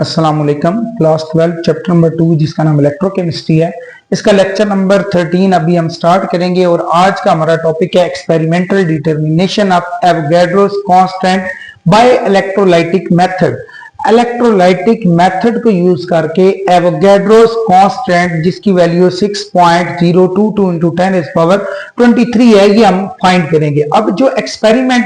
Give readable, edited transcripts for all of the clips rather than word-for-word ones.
अस्सलाम वालेकुम। Class 12 chapter number 2 जिसका नाम इलेक्ट्रोकेमिस्ट्री है, इसका लेक्चर नंबर 13 अभी हम स्टार्ट करेंगे। और आज का हमारा टॉपिक है experimental determination of Avogadro's constant by electrolytic method. Electrolytic method को यूज करके एवोगाड्रोस कांस्टेंट जिसकी वैल्यू 6.022 इंटू 10⁻23 है, ये हम फाइंड करेंगे। अब जो एक्सपेरिमेंट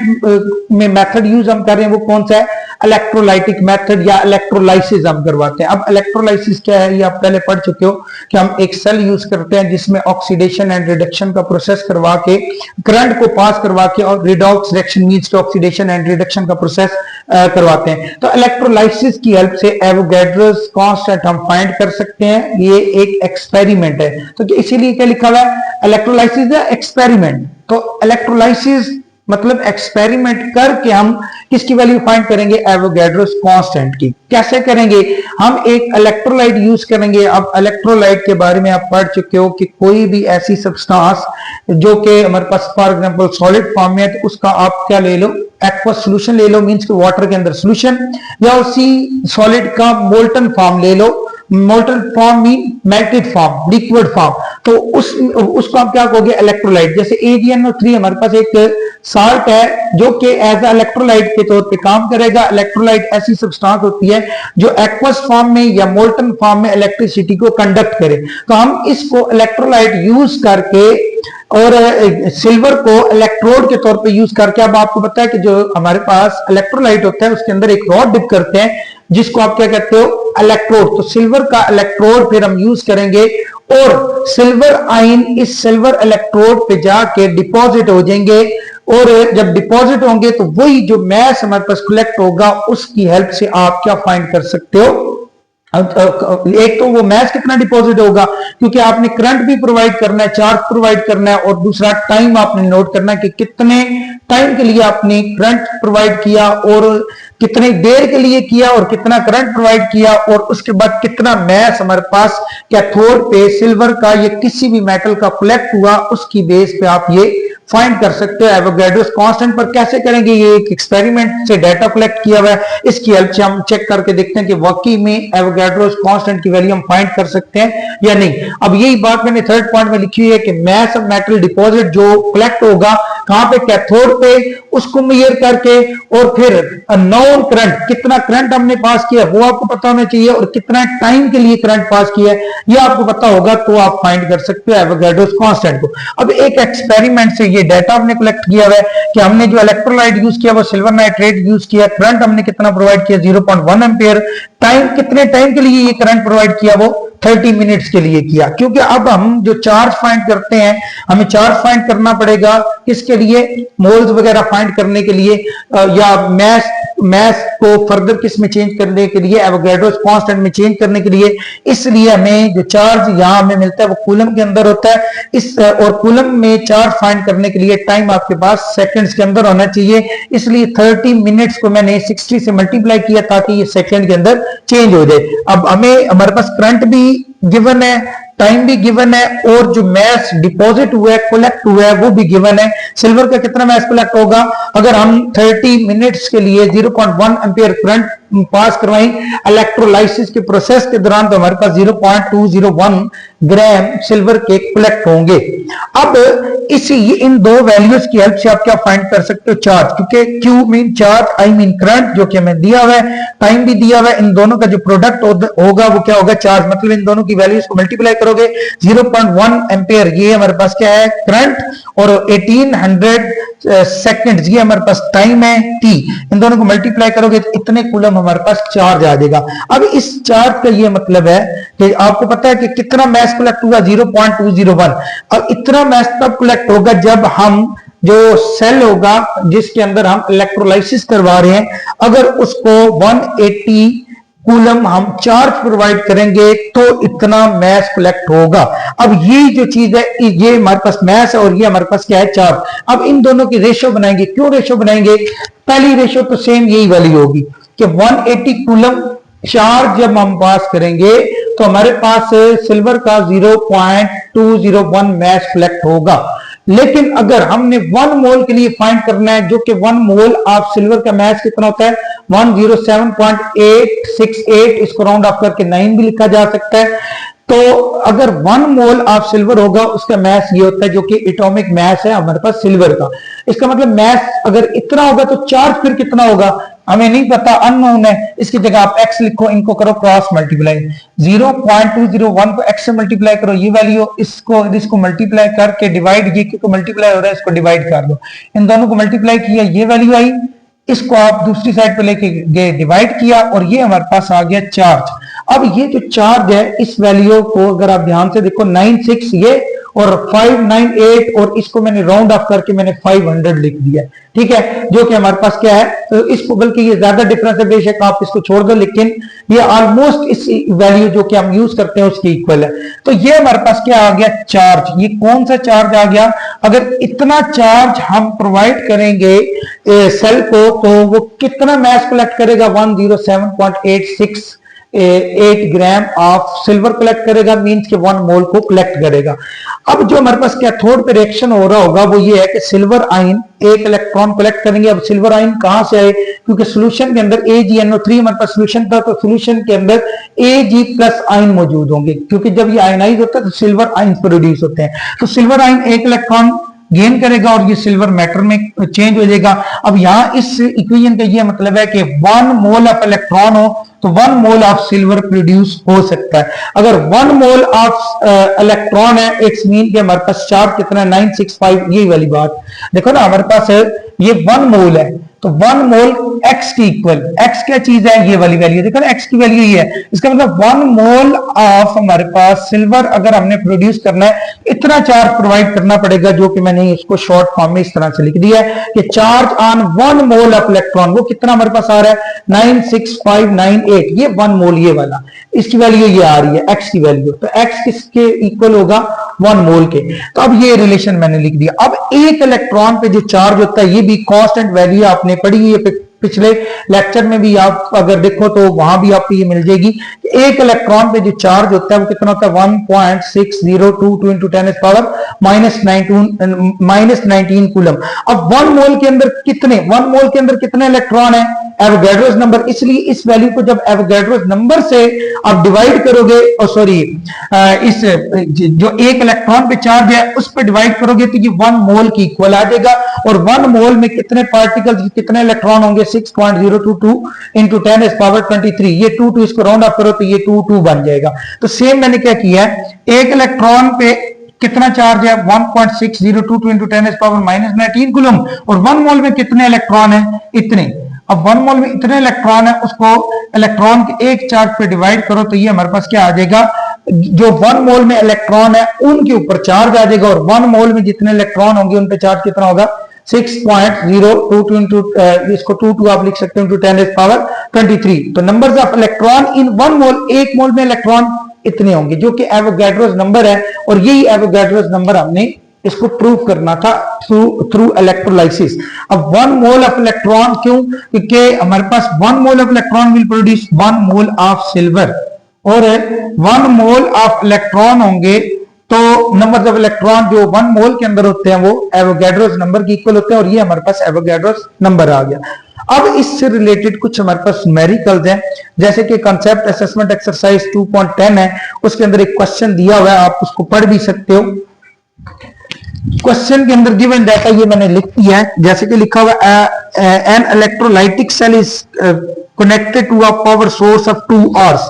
में मेथड यूज हम कर रहे हैं वो कौन सा है? इलेक्ट्रोलाइटिक मेथड या इलेक्ट्रोलाइसिस हम करवाते हैं। अब इलेक्ट्रोलाइसिस क्या है ये आप पहले पढ़ चुके हो कि हम एक सेल यूज करते हैं जिसमें ऑक्सीडेशन एंड रिडक्शन का प्रोसेस करवा के, करंट को पास करवा के, और redox reaction means to oxidation and reduction का प्रोसेस करवाते हैं। तो इलेक्ट्रोलाइसिस की हेल्प से एवोगाड्रोस कांस्टेंट हम फाइंड कर सकते हैं। ये एक एक्सपेरिमेंट है, तो इसीलिए क्या लिखा हुआ है? इलेक्ट्रोलाइसिस है एक्सपेरिमेंट। तो इलेक्ट्रोलाइसिस मतलब एक्सपेरिमेंट करके हम किसकी वैल्यू फाइंड करेंगे? एवोगाड्रोस कांस्टेंट की। कैसे करेंगे? हम एक इलेक्ट्रोलाइट यूज करेंगे। अब इलेक्ट्रोलाइट के बारे में आप पढ़ चुके हो कि कोई भी ऐसी सब्सटेंस जो कि हमारे पास फॉर एग्जांपल सॉलिड फॉर्म में है, तो उसका आप क्या ले लो? एक्वस सॉल्यूशन ले लो, मींस कि वाटर के अंदर सॉल्यूशन, या उसी सॉलिड का मोल्टन फॉर्म ले लो। Molten form mean melted form, liquid form. तो उसको आप क्या कहोगे? इलेक्ट्रोलाइट। जैसे AgNO3 हमारे पास एक साल्ट है जो कि एज अ इलेक्ट्रोलाइट के तौर पे काम करेगा। इलेक्ट्रोलाइट ऐसी सब्सटेंस होती है जो एक्वस फॉर्म में या मोल्टन फॉर्म में इलेक्ट्रिसिटी को कंडक्ट करे। तो हम इसको इलेक्ट्रोलाइट यूज करके और सिल्वर को इलेक्ट्रोड के तौर पे यूज करके, अब आपको पता है कि जो हमारे पास इलेक्ट्रोलाइट होता है उसके अंदर एक रॉड डिप करते हैं जिसको आप क्या कहते हो? इलेक्ट्रोड। तो सिल्वर का इलेक्ट्रोड फिर हम यूज करेंगे और सिल्वर आयन इस सिल्वर इलेक्ट्रोड पे जाके डिपॉजिट हो जाएंगे। और जब डिपॉजिट होंगे तो वही जो मैस हमारे पास कलेक्ट होगा उसकी हेल्प से आप क्या फाइंड कर सकते हो? एक तो वो मैस कितना डिपॉजिट होगा, क्योंकि आपने करंट भी प्रोवाइड करना है, चार्ज प्रोवाइड करना है, और दूसरा टाइम आपने नोट करना है कि कितने टाइम के लिए आपने करंट प्रोवाइड किया और कितनी देर के लिए किया और कितना करंट प्रोवाइड किया, और उसके बाद कितना मैस हमारे पास कैथोड पे सिल्वर का या किसी भी मेटल का कलेक्ट हुआ, उसकी बेस पे आप ये फाइंड कर सकते हो एवोगाड्रोस कांस्टेंट। पर कैसे करेंगे? ये एक एक्सपेरिमेंट से डाटा कलेक्ट किया हुआ है, इसकी हेल्प से हम चेक करके देखते हैं कि वाकई में एवोगाड्रोस कांस्टेंट की वैल्यू हम फाइंड कर सकते हैं या नहीं। अब यही बात मैंने थर्ड पॉइंट में लिखी हुई है कि मैस ऑफ मेटल डिपॉजिट जो कलेक्ट होगा कहां पे? कैथोड पे, उसको मेजर करके, और फिर नोन करंट, कितना करंट हमने पास किया वो आपको पता होना चाहिए, और कितना टाइम के लिए करंट पास किया है ये आपको पता होगा, तो आप फाइंड कर सकते हो एवोगाड्रोस कांस्टेंट को। अब एक एक्सपेरिमेंट से ये डाटा हमने कलेक्ट किया हुआ है कि हमने जो इलेक्ट्रोलाइट यूज किया वो सिल्वर नाइट्रेट यूज किया, करंट हमने कितना प्रोवाइड किया? 0.1 एम्पियर। टाइम, कितने टाइम के लिए ये करंट प्रोवाइड किया? वो 30 मिनट्स के लिए किया। क्योंकि अब हम जो चार्ज फाइंड करते हैं, हमें चार्ज फाइंड करना पड़ेगा किसके लिए? मोल्स वगैरह फाइंड करने के लिए, या मैस को फर्दर किस में चेंज करने के लिए? एवोगाड्रोस कांस्टेंट में चेंज करने के लिए। इसलिए हमें जो चार्ज यहां हमें मिलता है वो कूलम के अंदर होता है। और कूलम में चार्ज फाइंड करने के लिए टाइम आपके पास सेकंड्स के अंदर होना चाहिए। इसलिए 30 मिनट्स को मैंने 60 से मल्टीप्लाई किया ताकि ये सेकंड के अंदर चेंज हो जाए। अब हमारे पास करंट भी गिवन है, टाइम भी गिवन है, और जो मैस डिपॉजिट हुआ है, कलेक्ट हुआ है, वो भी गिवन है। सिल्वर का कितना मैस कलेक्ट होगा? अगर हम 30 मिनट्स के लिए 0.1 एम्पियर करंट पास करवाएं इलेक्ट्रोलाइसिस के प्रोसेस के दौरान, तो हमारे पास 0.201 ग्राम सिल्वर के कलेक्ट होंगे। अब इन दो वैल्यूज की हेल्प से आप क्या फाइंड कर सकते हो? चार्ज, क्योंकि Q mean charge, I mean current, जो कि हमें दिया हुआ है, टाइम भी दिया हुआ है। इन दोनों का जो प्रोडक्ट होगा वो क्या होगा? चार्ज। मतलब इन दोनों की वैल्यूज को मल्टीप्लाई करोगे 0.1 एम्पियर, ये हमारे पास क्या है? करंट, और 1800 सेकंड्स ये हमारे पास टाइम है T। इन दोनों को मल्टीप्लाई करोगे तो इतने कूलम हमारे पास चार्ज आ जाएगा। अब इस चार्ज का ये मतलब है कि आपको पता है कि कितना मैस कलेक्ट हुआ? 0.201। और इतना मैस तब कलेक्ट होगा जब हम जो सेल होगा जिसके अंदर हम इलेक्ट्रोलाइसिस करवा रहे हैं, अगर उसको 180 कूलम हम चार्ज प्रोवाइड करेंगे तो इतना मैस कलेक्ट होगा। अब ये जो चीज है ये हमारे पास मैस है और ये हमारे पास क्या है? चार्ज। अब इन दोनों की रेशियो बनाएंगे। क्यों रेशियो बनाएंगे? पहली रेशियो तो सेम यही वाली होगी कि 180 कूलम चार्ज जब हम पास करेंगे तो हमारे पास सिल्वर का 0.201 मैस कलेक्ट होगा। लेकिन अगर हमने 1 मोल के लिए फाइंड करना है, जो कि 1 मोल ऑफ सिल्वर का मैथ कितना होता है 107.868, इसको राउंड ऑफ करके 9 भी लिखा जा सकता है। तो अगर 1 मोल ऑफ सिल्वर होगा उसका मैथ ये होता है, जो कि एटॉमिक मैथ है हमारे पास सिल्वर का। इसका मतलब मैथ अगर इतना होगा तो चार्ज फिर कितना होगा हमें नहीं पता, अननोन है। इसकी जगह आप x लिखो, इनको करो क्रॉस मल्टीप्लाई, 0.201 को x से मल्टीप्लाई करो, ये वैल्यू इसको मल्टीप्लाई करके डिवाइड, ये क्योंकि मल्टीप्लाई हो रहा है इसको डिवाइड कर दो, इन दोनों को मल्टीप्लाई किया, ये वैल्यू आई, इसको आप दूसरी साइड पे लेके गए डिवाइड किया और ये हमारे पास आ गया चार्ज। अब ये जो चार्ज है इस वैल्यू को अगर आप ध्यान से देखो 96 ये और 598 और इसको मैंने राउंड ऑफ करके मैंने 500 लिख दिया, ठीक है, जो कि हमारे पास क्या है, तो इसको बल्कि ये ज्यादा डिफरेंस है, बेशक आप इसको छोड़ दो, लेकिन ये ऑलमोस्ट इस वैल्यू जो कि हम यूज करते हैं उसके इक्वल है। तो ये हमारे पास क्या आ गया चार्ज। ये कौन सा चार्ज आ गया, अगर इतना चार्ज हम प्रोवाइड करेंगे सेल को तो वो कितना मास कलेक्ट करेगा 107.868 ग्राम ऑफ सिल्वर कलेक्ट करेगा, मींस के 1 मोल को कलेक्ट करेगा। अब जो हमारे पास कैथोड पे रिएक्शन हो रहा होगा वो ये है कि सिल्वर आयन एक इलेक्ट्रॉन कलेक्ट करेंगे। अब सिल्वर आयन कहां से आए, क्योंकि सोल्यूशन के अंदर AgNO3 हमारे पास सोल्यूशन था, तो सोल्यूशन के अंदर Ag+ आयन मौजूद होंगे, क्योंकि जब ये आयनाइज होता है तो सिल्वर आयन प्रोड्यूस होते हैं। तो सिल्वर आयन एक इलेक्ट्रॉन गेन करेगा और ये सिल्वर मैटर में चेंज हो जाएगा। अब यहां इस इक्वेशन का ये मतलब है कि 1 मोल ऑफ इलेक्ट्रॉन हो तो 1 मोल ऑफ सिल्वर प्रोड्यूस हो सकता है। अगर 1 मोल ऑफ इलेक्ट्रॉन है, इट्स मीन कि हमारे पास चार्ज कितना है 965, ये वाली बात देखो ना, हमारे पास ये 1 मोल है तो 1 मोल x की इक्वल, x क्या चीज है, ये वाली वैल्यू देखो ना, x की वैल्यू ये है। इसका मतलब 1 मोल ऑफ हमारे पास सिल्वर अगर हमने प्रोड्यूस करना है इतना चार्ज प्रोवाइड करना पड़ेगा, जो कि मैंने इसको शॉर्ट फॉर्म में इस तरह से लिख दिया है कि charge on 1 mole of electron वो कितना हमारे पास आ रहा है 96598, ये 1 मोल ये वाला, इसकी वैल्यू ये आ रही है x की वैल्यू, तो x किसके इक्वल होगा 1 मोल के। तो अब ये रिलेशन मैंने लिख दिया। अब एक इलेक्ट्रॉन पे जो चार्ज होता है ये भी कांस्टेंट वैल्यू आपने पढ़ी हुई है पिछले लेक्चर में भी, आप अगर देखो तो वहां भी आपको ये मिल जाएगी। एक इलेक्ट्रॉन पे जो चार्ज होता है वो कितना होता है 1.6022 into 10 पावर -19 कूलम। अब 1 मोल के अंदर कितने इलेक्ट्रॉन है एवोगैड्रोस नंबर, इसलिए इस वैल्यू को जब एवोगैड्रोस नंबर से आप डिवाइड करोगे और सॉरी इस जो एक इलेक्ट्रॉन पे चार्ज है उस पर डिवाइड करोगे तो ये 1 मोल की इक्वल आ जाएगा। और 1 मोल में कितने पार्टिकल्स कितने इलेक्ट्रॉन होंगे 6.022 into 10 पावर 23, ये 2 इसको राउंड अप करो तो ये 2 बन जाएगा। तो सेम मैंने क्या किया है, एक इलेक्ट्रॉन पे कितना चार्ज है 1.6022 into 10 पावर -19 कूलम और 1 मोल में कितने इलेक्ट्रॉन है इतने। अब 1 मोल में इतने इलेक्ट्रॉन है उसको इलेक्ट्रॉन के एक चार्ज पे डिवाइड करो तो ये हमारे पास क्या आ जाएगा, जो 1 मोल में इलेक्ट्रॉन है उनके ऊपर चार्ज आ जाएगा और 1 मोल में जितने इलेक्ट्रॉन होंगे उन पे चार्ज कितना होगा 6.022 into इसको 2 आप लिख सकते हो into 10 पावर 23। तो नंबर्स ऑफ इलेक्ट्रॉन इन 1 मोल, एक मोल में इलेक्ट्रॉन इतने होंगे, जो कि एवोगैड्रोस नंबर है। और यही एवोगैड्रोस नंबर हमने इसको प्रूव करना था थ्रू इलेक्ट्रोलाइसिस। अब 1 मोल ऑफ इलेक्ट्रॉन क्यों, क्योंकि हमारे पास 1 mole of electron will produce 1 mole of silver और 1 मोल ऑफ इलेक्ट्रॉन होंगे तो नंबर ऑफ इलेक्ट्रॉन जो 1 मोल के अंदर होते हैं वो एवोगैड्रोस नंबर के इक्वल होते हैं और ये हमारे पास एवोगैड्रोस नंबर आ गया। अब इससे रिलेटेड कुछ हमारे पास न्यूमेरिकल्स हैं, जैसे कि कांसेप्ट असेसमेंट एक्सरसाइज 2.10 है, उसके अंदर एक क्वेश्चन दिया हुआ है, आप उसको पढ़ भी सकते हो। क्वेश्चन के अंदर गिवन डाटा ये मैंने लिख दिया है, जैसे कि लिखा हुआ an electrolytic cell is connected to a power source of 2 hours.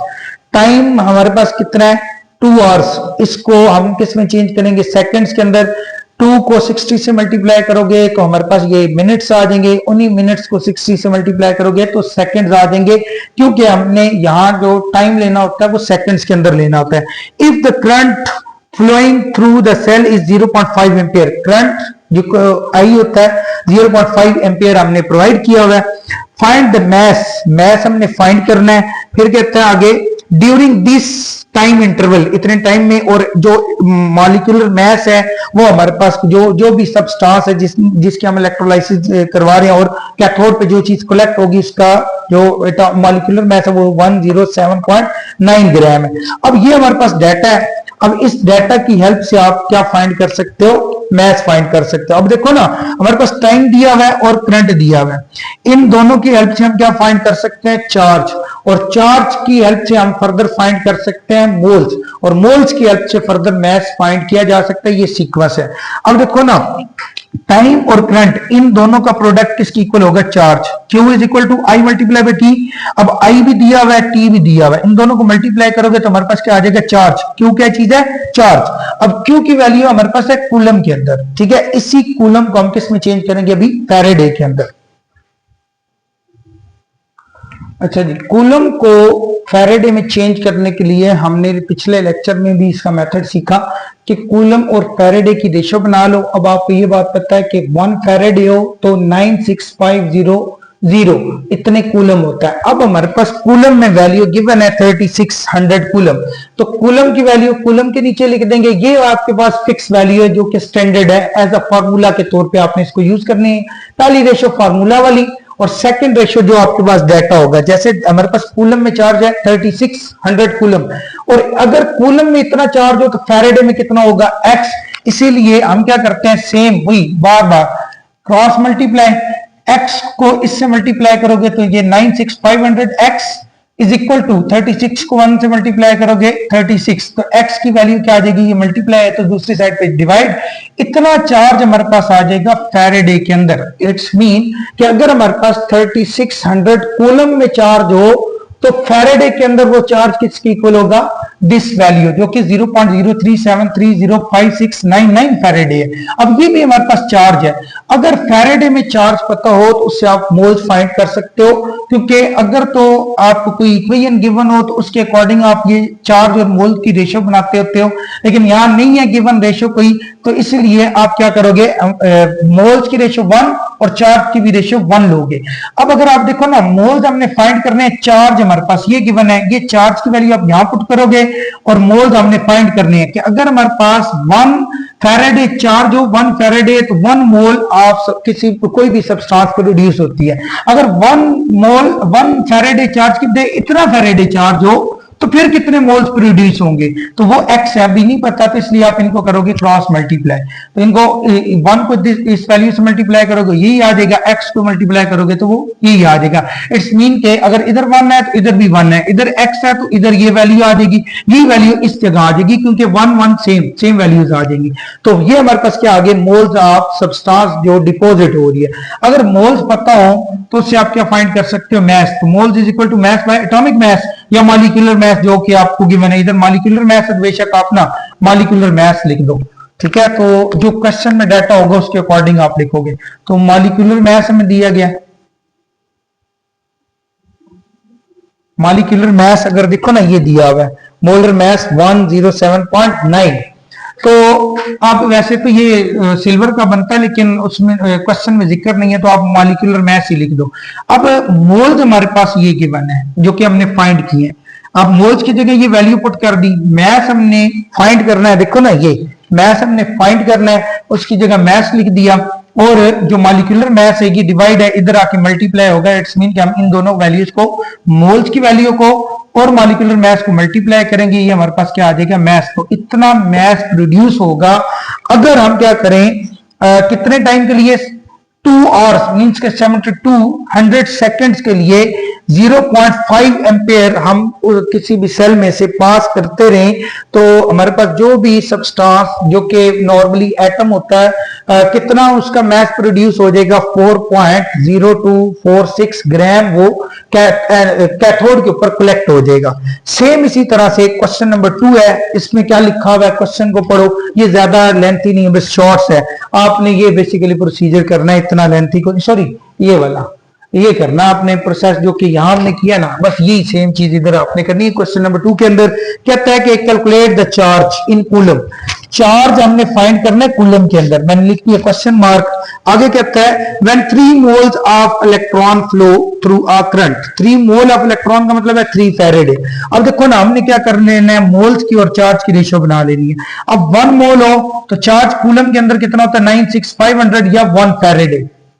Time हमारे पास कितना है 2 आवर्स, इसको हम किस में चेंज करेंगे सेकंड्स के अंदर। 2 को 60 से मल्टीप्लाई करोगे तो हमारे पास ये मिनट्स आ जाएंगे, उन्हीं मिनट्स को 60 से मल्टीप्लाई करोगे तो सेकंड्स आ जाएंगे, क्योंकि हमने यहाँ जो टाइम लेना होता है वो सेकंड्स के अंदर लेना होता है। If the current flowing through the cell is 0.5 ampere, current जो आई होता है 0.5 एम्पियर हमने प्रोवाइड किया हुआ है। फाइंड द मैस हमने फाइंड करना है। फिर कहता है आगे ड्यूरिंग दिस टाइम इंटरवल, इतने टाइम में, और जो मॉलिक्यूलर मैस है वो हमारे पास जो भी सब्सटेंस है जिसके हम इलेक्ट्रोलाइसिस करवा रहे हैं और कैथोड पे जो चीज कलेक्ट होगी उसका जो मॉलिक्यूलर मैस है वो 107.9 ग्राम है। अब ये हमारे पास डाटा है। अब इस डाटा की हेल्प से आप क्या फाइंड कर सकते हो, मैथ फाइंड कर सकते हो। अब देखो ना, हमारे पास टाइम दिया हुआ है और करंट दिया हुआ है, इन दोनों की हेल्प से हम क्या फाइंड कर सकते हैं, चार्ज, और चार्ज की हेल्प से हम फर्दर फाइंड कर सकते हैं मोल्स, और मोल्स की हेल्प से फर्दर मैथ फाइंड किया जा सकता है। ये सीक्वेंस है। अब देखो ना, टाइम और करंट इन दोनों का प्रोडक्ट किसकी इक्वल होगा, charge. Q is equal to I multiply by T. अब I भी दिया हुआ है, T भी दिया हुआ है, इन दोनों को मल्टीप्लाई करोगे तो हमारे पास क्या आ जाएगा, चार्ज। Q क्या चीज है, चार्ज। अब Q की वैल्यू हमारे पास है कूलम के अंदर, ठीक है। इसी कूलम को हम किस में चेंज करेंगे, अभी फैराडे के अंदर। अच्छा जी, कूलम को फैराडे में चेंज करने के लिए हमने पिछले लेक्चर में भी इसका मेथड सीखा कि कूलम और फैराडे की रेशो बना लो। अब आपको ये बात पता है कि 1 फैराडे हो तो 96500 इतने कूलम होता है। अब हमारे पास कूलम में वैल्यू गिवन है 3600 कूलम, तो कूलम की वैल्यू कूलम के नीचे लिख देंगे। ये आपके पास फिक्स वैल्यू है जो कि स्टैंडर्ड है, एज अ फार्मूला के तौर पे आपने इसको यूज करनी है। पहली रेशो फार्मूला वाली, और सेकंड रेशियो जो आपके पास डाटा होगा, जैसे हमारे पास कूलम में चार्ज है 3600 कूलम, और अगर कूलम में इतना चार्ज हो तो फैराडे में कितना होगा, x। इसीलिए हम क्या करते हैं, सेम वही बार बार क्रॉस मल्टीप्लाई, x को इससे मल्टीप्लाई करोगे तो ये 96500 x इज इक्वल टू 36 को 1 से मल्टीप्लाई करोगे 36, तो x की वैल्यू क्या आ जाएगी, ये मल्टीप्लाई है तो दूसरी साइड पे डिवाइड। इतना चार्ज हमारे पास आ जाएगा फैराडे के अंदर। इट्स मीन कि अगर हमारे पास 3600 कूलम में चार्ज हो तो फैराडे के अंदर वो चार्ज किसकी इक्वल होगा, दिस वैल्यू, जो कि 0.037305699 फैराडे है। अब ये भी हमारे पास चार्ज है। अगर फैराडे में चार्ज पता हो तो उससे आप मोल्स फाइंड कर सकते हो, क्योंकि अगर तो आपको कोई इक्वेशन गिवन हो तो उसके अकॉर्डिंग आप ये चार्ज और मोल की रेशियो बनाते होते हो, लेकिन यहां नहीं है गिवन रेशियो कोई, तो इसलिए आप क्या करोगे, मोल्स की रेशियो 1 और चार्ज की भी रेशियो 1 लोगे। अब अगर आप देखो ना, मोल्स हमने फाइंड करने हैं, चार्ज हमारे पास ये गिवन है, ये चार्ज की वैल्यू आप यहां पुट करोगे, और मोल्स हमने फाइंड करने हैं कि अगर हमारे पास 1 फैराडे चार्ज हो, 1 फैराडे, तो 1 मोल ऑफ किसी कोई भी सब्सटेंस प्रोड्यूस होती है। अगर 1 फैराडे चार्ज की इतना फैराडे चार्ज हो तो फिर कितने मोल्स प्रोड्यूस होंगे, तो वो x है, अभी नहीं पता, तो इसलिए आप इनको करोगे क्रॉस मल्टीप्लाई। तो इनको 1 को इस वैल्यू से मल्टीप्लाई करोगे यही आ जाएगा, x को मल्टीप्लाई करोगे तो वो यही आ जाएगा। इट्स मीन के अगर इधर 1 है तो इधर भी 1 है, इधर x है तो इधर ये वैल्यू आ जाएगी, ये वैल्यू इस जगह आ जाएगी, क्योंकि 1 1 सेम वैल्यूज आ जाएंगी। तो ये हमारे पास क्या आ गए, मोल्स ऑफ सब्सटेंस जो डिपोजिट हो रही है। अगर मोल्स पता हो तो उससे आप क्या फाइंड कर सकते हो, मैस। तो moles is equal to mass by atomic mass या मॉलिक्यूलर मैस, जो कि आपको गिवन है। इधर मॉलिक्यूलर मैस है, बेशक आप ना मॉलिक्यूलर मैस लिख दो, ठीक है। तो जो क्वेश्चन में डाटा होगा उसके अकॉर्डिंग आप लिखोगे। तो मॉलिक्यूलर मैस हमें दिया गया, मॉलिक्यूलर मैस अगर देखो ना, ये दिया हुआ है मोलर मैस 107.9। तो आप वैसे तो ये सिल्वर का बनता है, लेकिन उसमें क्वेश्चन में जिक्र नहीं है, तो आप मॉलिक्यूलर मैस ही लिख दो। अब मोल्स हमारे पास ये गिवन है जो कि हमने फाइंड किए। अब मोल्स की जगह ये वैल्यू पुट कर दी, मैस हमने फाइंड करना है, देखो ना ये मैस हमने फाइंड करना है, उसकी जगह मैस लिख दिया, और जो मॉलिक्यूलर मैस है ये डिवाइड है, इधर आके मल्टीप्लाई होगा। इट्स मीन कि हम इन दोनों वैल्यूज को, मोल्स की वैल्यू को और मॉलिक्यूलर मैस को मल्टीप्लाई करेंगे, ये हमारे पास क्या आ जाएगा, मैस। तो इतना मैस प्रोड्यूस होगा अगर हम क्या करें, कितने टाइम के लिए, 2 आवर्स मीन्स के 7200 सेकंड्स के लिए 0.5 एम्पेयर हम किसी भी सेल में से पास करते रहें, तो हमारे पास जो भी सब्सटेंस जो कि नॉर्मली एटम होता है, कितना उसका मैस प्रोड्यूस हो जाएगा, 4.0246 ग्राम वो कैथोड के ऊपर कलेक्ट हो जाएगा। सेम इसी तरह से क्वेश्चन नंबर 2 है, इसमें क्या लिखा हुआ है, क्वेश्चन को पढ़ो, ये ज्यादा लेंथी नहीं है, बस शॉर्ट्स है। आपने ये बेसिकली प्रोसीजर करना है, इतना लेंथी को, सॉरी ये वाला ये करना आपने प्रोसेस जो कि यहां हमने किया ना, बस यही सेम चीज इधर आपने करनी है। क्वेश्चन नंबर 2 के अंदर कहता है कि calculate the charge in coulomb, charge हमने फाइंड करना है कूलम के अंदर, मैंने लिख दिया क्वेश्चन मार्क। आगे कहता है when 3 moles of electron flow through a current, 3 mole of electron का मतलब है 3 फैराडे। अब देखो ना, हमने क्या कर लेना है, मोल्स की और चार्ज की रेशियो बना लेनी है। अब 1 मोल हो तो चार्ज कूलम के अंदर कितना होता है, 96500 या 1 फैराडे,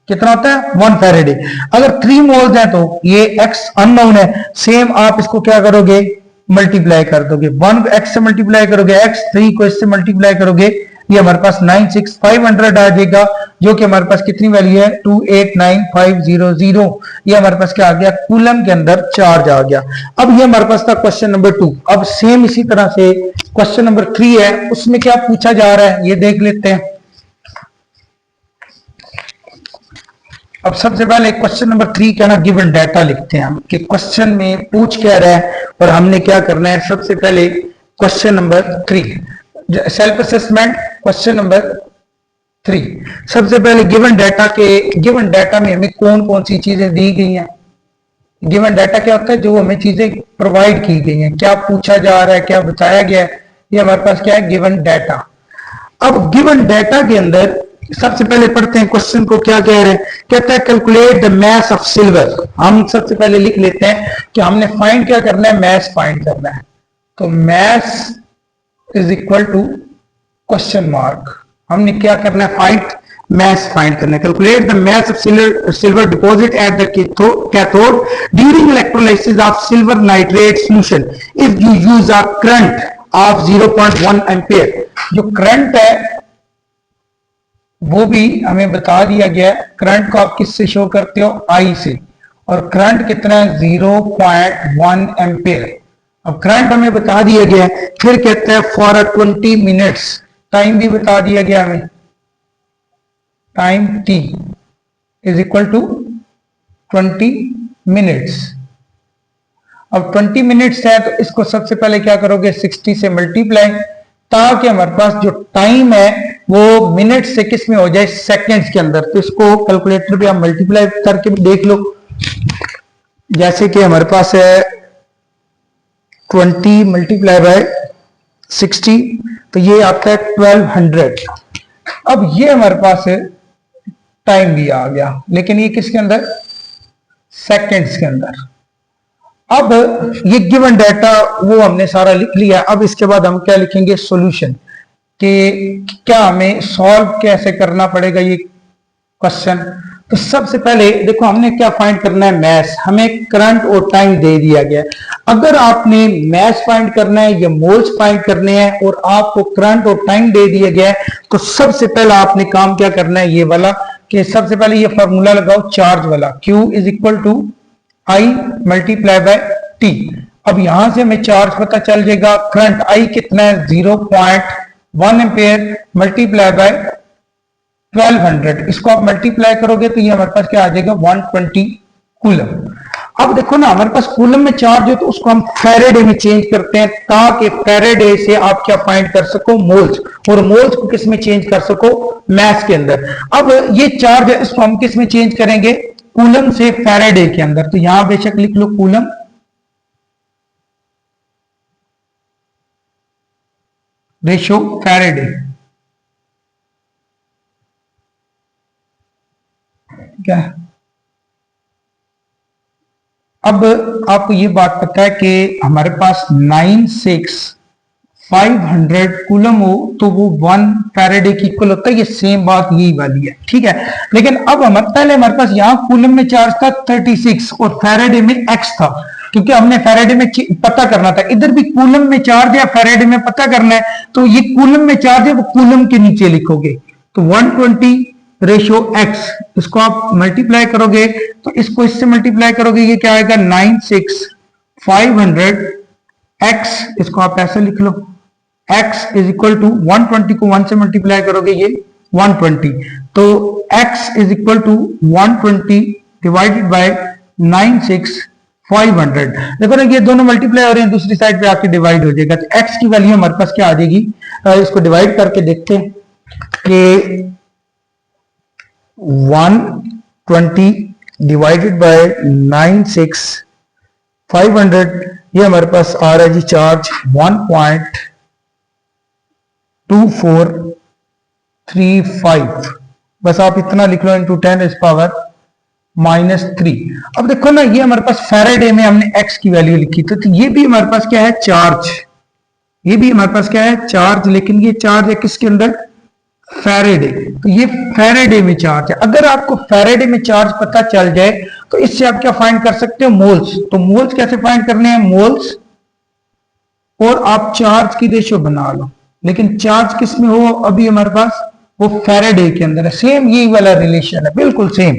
कितना होता है, 1 फैराडे। अगर 3 मोल्स हैं तो ये x अननोन है, सेम आप इसको क्या करोगे, मल्टीप्लाई कर दोगे, 1 x से मल्टीप्लाई करोगे x, 3 को इससे मल्टीप्लाई करोगे ये हमारे पास 96500 आ जाएगा, जो कि हमारे पास कितनी वैल्यू है 289500। ये हमारे पास क्या आ गया, कूलम के अंदर चार्ज आ गया। अब ये हमारे पास था क्वेश्चन नंबर 2। अब सेम इसी तरह से क्वेश्चन नंबर 3 है, उसमें क्या पूछा जा रहा है ये देख लेते हैं। अब सबसे पहले क्वेश्चन नंबर 3 का ना गिवन डाटा लिखते हैं हम कि क्वेश्चन में पूछ क्या रहा है और हमने क्या करना है। सबसे पहले question number 3 self assessment question number 3। सबसे पहले गिवन डाटा में हमें कौन कौन सी चीजें दी गई हैं। गिवन डाटा क्या होता है, जो हमें चीजें प्रोवाइड की गई हैं, क्या पूछा जा रहा है, क्या बताया गया है, ये हमारे पास क्या है गिवन डाटा। अब गिवन डाटा के अंदर सबसे पहले पढ़ते हैं क्वेश्चन को क्या कह रहे हैं। कहता है calculate the mass of silver. हम सबसे पहले लिख लेते हैं कि हमने फाइंड क्या करना है, मास फाइंड करना है। तो mass is equal to question mark, हमने क्या करना है, फाइंड mass फाइंड करना है। Calculate the mass of silver deposit at the cathode during electrolysis of silver nitrate solution if you use a current of 0.1 ampere। जो current है वो भी हमें बता दिया गया है। करंट को आप किससे शो करते हो, आई से, और करंट कितना है 0.1 एम्पियर। अब करंट हमें बता दिया गया है। फिर कहते हैं फॉर 20 मिनट्स, टाइम भी बता दिया गया हमें, time t is equal to 20 minutes. अब 20 मिनट्स है तो इसको सबसे पहले क्या करोगे 60 से मल्टीप्लाई, ताकि हमारे पास जो टाइम है वो मिनट से किस में हो जाए, सेकंड्स के अंदर। तो इसको कैलकुलेटर पे आप मल्टीप्लाई करके भी देख लो। जैसे कि हमारे पास है 20 मल्टीप्लाई बाय 60, तो ये आता है 1200। अब ये हमारे पास है टाइम भी आ गया, लेकिन ये किसके अंदर, सेकंड्स के अंदर। अब ये गिवन डाटा वो हमने सारा लिख लिया। अब इसके बाद हम क्या लिखेंगे, सॉल्यूशन, कि क्या हमें सॉल्व कैसे करना पड़ेगा ये क्वेश्चन। तो सबसे पहले देखो हमने क्या फाइंड करना है, मैस। हमें करंट और टाइम दे दिया गया। अगर आपने मैस फाइंड करना है या मोल्स फाइंड करने हैं और आपको करंट और टाइम दे दिया गया है, तो सबसे पहला आपने काम क्या करना है, ये वाला, कि सबसे पहले ये फॉर्मूला लगाओ चार्ज वाला, Q is equal to I multiply by T. अब यहां से हमें चार्ज पता चल जाएगा। करंट आई कितना है 0.1 एम्पियर मल्टीप्लाई बाय 1200। इसको आप मल्टीप्लाई करोगे तो ये हमारे पास क्या आ जाएगा 120 कूलम। अब देखो ना हमारे पास कूलम में चार्ज है तो उसको हम फैराडे में चेंज करते हैं, ताकि फैराडे से आप क्या फाइंड कर सको, मोल्स, और मोल्स को किस में चेंज कर सको, मैस के अंदर। अब ये चार्ज है इसको हम किस में चेंज करेंगे, कूलम से फैराडे के अंदर। तो यहां बेशक लिख लो कूलम रेशो फैराडे, क्या। अब आपको ये बात पता है कि हमारे पास 96500 कूलम हो तो वो 1 फैराडे की इक्वल होता है। ये सेम बात यही वाली है, ठीक है। लेकिन अब हमारे पास यहाँ कूलम में चार्ज था 36 और फैराडे में x था, क्योंकि हमने फैराडे में पता करना था। इधर भी कूलम में चार्ज है, फैराडे में पता करना है। तो ये कूलम में चार्ज है वो कूलम के नीचे लिखोगे। तो 120 रेशो x, इसको आप मल्टीप्लाई करोगे तो इसको इससे मल्टीप्लाई करोगे, ये क्या आएगा 96500 x, इसको आप ऐसे लिख लो, x इज इक्वल टू 120 को 1 से मल्टीप्लाई करोगे ये 120, तो x is equal to 120 divided by 96500। देखो ना ये दोनों मल्टीप्लाई हो रहे हैं, दूसरी साइड पे आके डिवाइड हो जाएगा। तो x की वैल्यू हमारे पास क्या आ जाएगी, इसको डिवाइड करके देखते हैं कि 120 डिवाइडेड बाय 96500, ये हमारे पास आ रहा है जी चार्ज 1.2435। बस आप इतना लिख लो, इंटू 10 इज पावर -3। अब देखो ना ये हमारे पास फैराडे में हमने x की वैल्यू लिखी, तो ये भी हमारे पास क्या है चार्ज, ये भी हमारे पास क्या है चार्ज, लेकिन ये चार्ज है किसके अंदर, फैराडे। तो ये फैराडे में चार्ज है। अगर आपको फैराडे में चार्ज पता चल जाए तो इससे आप क्या फाइंड कर सकते हो, मोल्स। तो मोल्स कैसे फाइंड करने हैं, मोल्स और आप चार्ज की रेशो बना लो। लेकिन चार्ज किस में हो अभी हमारे पास, वो फैराडे के अंदर है। सेम यही वाला रिलेशन है, बिल्कुल सेम।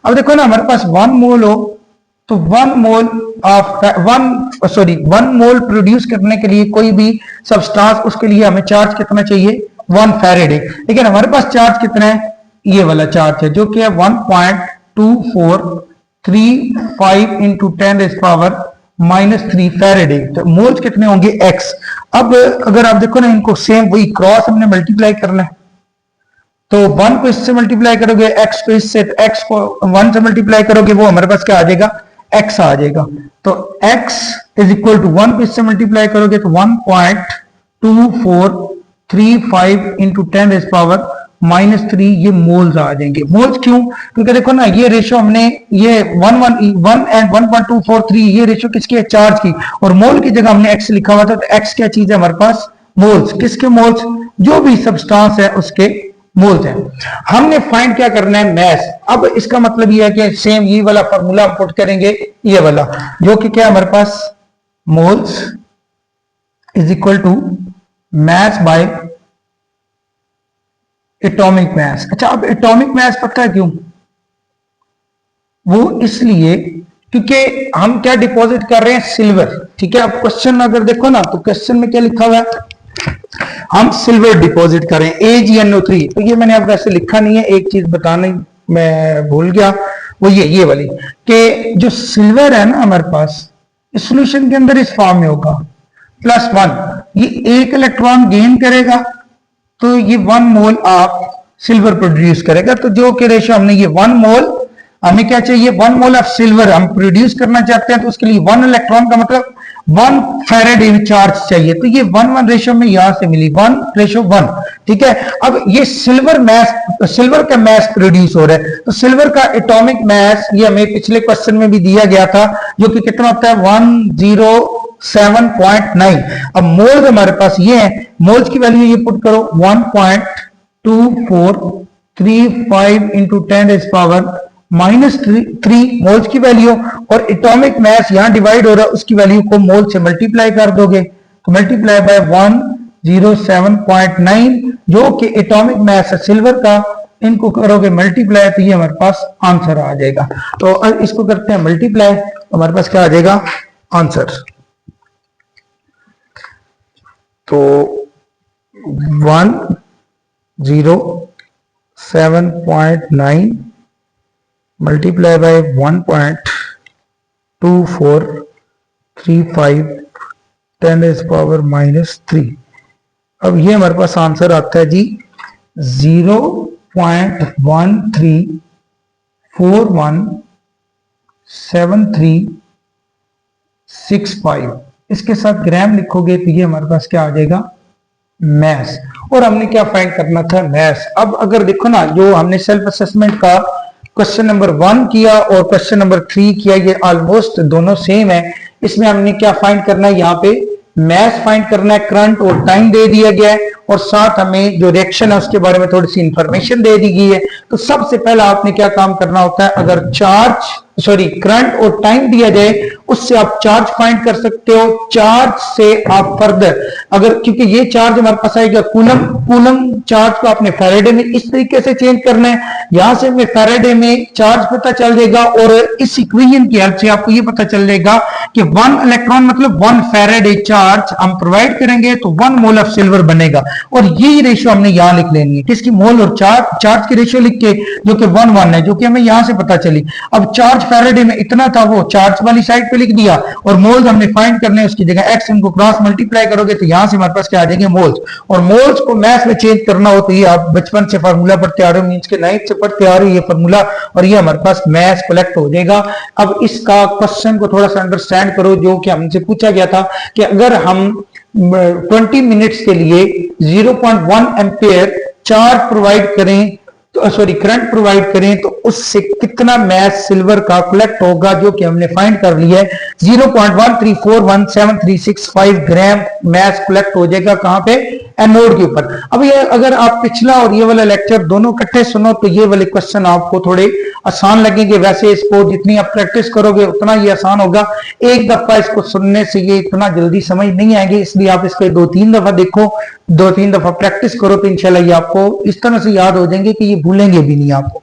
अब देखो ना, हमारे पास 1 मोल हो तो 1 मोल प्रोड्यूस करने के लिए कोई भी सबस्टांस, उसके लिए हमें चार्ज कितना चाहिए, 1 फैराडे। लेकिन हमारे पास चार्ज कितना है, ये वाला चार्ज है जो कि है 1.2435 इंटू 10⁻³ फैराडे। तो मोल्स कितने होंगे, x। अब अगर आप देखो ना, इनको सेम वही क्रॉस हमने मल्टीप्लाई करना है, तो 1 को इससे मल्टीप्लाई करोगे, x को इससे, तो x को 1 से मल्टीप्लाई करोगे, वो हमारे पास क्या आ जाएगा, x आ जाएगा। तो x इज इक्वल टू 1 को इससे मल्टीप्लाई करोगे तो 1.2435 इंटू 10⁻³ ये मोल्स आ जाएंगे। मोल्स क्यों, क्योंकि देखो ना, ये रेशियो हमने, ये 1 एंड 1.243 ये रेशियो किसकी है, चार्ज की, और मोल की जगह हमने x लिखा हुआ था, तो x क्या चीज है हमारे पास, मोल्स। किसके मोल्स, जो भी सब्सटेंस है उसके मोल्स है। हमने फाइंड क्या करना है, मैस। अब इसका मतलब ये है कि सेम ये वाला फार्मूला हम पुट करेंगे, ये वाला, जो कि क्या हमारे पास, moles is equal to mass by atomic mass. अच्छा, अब एटॉमिक मैस पता है क्यों, वो इसलिए क्योंकि हम क्या डिपॉजिट कर रहे हैं, सिल्वर। ठीक है, अब क्वेश्चन अगर देखो ना, तो क्वेश्चन में क्या लिखा हुआ है, हम सिल्वर डिपॉजिट करें AgNO3। तो ये मैंने अब वैसे लिखा नहीं है, एक चीज बताने मैं भूल गया, वो ये वाली, कि जो सिल्वर है ना हमारे पास, इस सॉल्यूशन के अंदर इस फॉर्म में होगा +1, ये 1 इलेक्ट्रॉन गेन करेगा, तो ये 1 मोल ऑफ सिल्वर प्रोड्यूस करेगा। तो जो कि रेशियो हमने ये 1 मोल, हमें क्या चाहिए, 1 मोल ऑफ सिल्वर हम प्रोड्यूस करना चाहते हैं, तो उसके लिए 1 इलेक्ट्रॉन का मतलब 1 फैराडे चार्ज चाहिए। तो ये 1:1 रेशियो में यहां से मिली 1:1। ठीक है, अब ये सिल्वर का मैस प्रोड्यूस हो रहा है, तो सिल्वर का एटॉमिक मैस ये हमें पिछले क्वेश्चन में भी दिया गया था, जो कि कितना होता है, 107.9। अब मोल्स हमारे पास ये है, मोल्स की वैल्यू ये पुट करो, 1.2435 इंटू 10⁻³ मोल्स की वैल्यू, और एटॉमिक मैस यहां डिवाइड हो रहा है, उसकी वैल्यू को मोल से मल्टीप्लाई कर दोगे, तो मल्टीप्लाई बाय 107.9 जो कि एटॉमिक मैस है सिल्वर का, इनको करोगे मल्टीप्लाई, तो ये हमारे पास आंसर आ जाएगा। तो इसको करते हैं मल्टीप्लाई, तो हमारे पास क्या आ जाएगा, आंसर। तो 107.9 मल्टीप्लाई बाय 1.2435 10⁻³ अब ये हमारे पास आंसर आता है जी 0.13417365। इसके साथ ग्राम लिखोगे तो ये हमारे पास क्या आ जाएगा, मैस। और हमने क्या फाइंड करना था, मैस। अब अगर देखो ना, जो हमने सेल्फ असेसमेंट का क्वेश्चन नंबर 1 किया और क्वेश्चन नंबर 3 किया, ये ऑलमोस्ट दोनों सेम है। इसमें हमने क्या फाइंड करना है, यहाँ पे मैस फाइंड करना है, करंट और टाइम दे दिया गया है, और साथ हमें जो रिएक्शन है उसके बारे में थोड़ी सी इंफॉर्मेशन दे दी गई है। तो सबसे पहला आपने क्या काम करना होता है, अगर करंट और टाइम दिया जाए, उससे आप चार्ज फाइंड कर सकते हो। चार्ज से आप फर्दर, अगर क्योंकि ये चार्ज हमारे पास आएगा कूलम चार्ज को आपने फैराडे में इस तरीके से चेंज करना है, यहां से हमें फैराडे में चार्ज पता चल जाएगा, और इस इक्वेशन की हेल्प से आपको ये पता चल जाएगा कि 1 इलेक्ट्रॉन मतलब 1 फैराडे चार्ज हम प्रोवाइड करेंगे तो 1 मोल ऑफ सिल्वर बनेगा। और यही रेशियो हमने यहां लिख लेनी है, किसकी, मोल और चार्ज की रेशियो लिख के, जो कि 1:1 है, जो कि हमें यहां से पता चली। अब चार्ज फैराडे में इतना था, वो चार्ज वाली साइड पे लिख दिया, और मोल्स हमने फाइंड करने, उसकी जगह x इनको क्रॉस मल्टीप्लाई करोगे तो यहां से हमारे पास क्या आ जाएंगे, मोल्स। और मोल्स को मैथ में चेंज करना हो तो ये आप बचपन से फार्मूला पढ़ते आ रहे हो, मींस के 9th से पढ़ते आ रहे हो ये फार्मूला, और ये हमारे पास मैथ कलेक्ट हो जाएगा। अब इसका क्वेश्चन को थोड़ा सा अंडरस्टैंड करो, जो कि हमसे पूछा गया था कि अगर हम 20 मिनट्स के लिए 0.1 एम्पियर चार्ज प्रोवाइड करें, तो करंट प्रोवाइड करें, तो उससे कितना मैस सिल्वर का कलेक्ट होगा, जो कि हमने फाइंड कर लिया है। 0.1341735 ग्राम मैस कलेक्ट हो जाएगा, कहां पे, एनोड के ऊपर। अब ये अगर आप पिछला और ये वाला लेक्चर दोनों इकट्ठे सुनो तो ये वाले क्वेश्चन आपको थोड़े आसान लगेंगे, वैसे इसको जितनी आप प्रैक्टिस करोगे उतना ये आसान होगा। एक दफा इसको सुनने से ये इतना जल्दी समझ नहीं आएंगे, इसलिए आप इसको 2-3 दफा देखो, 2-3 दफा प्रैक्टिस करो तो इंशाल्लाह ये आपको इस तरह से याद हो जाएंगे कि ये भूलेंगे भी नहीं आपको।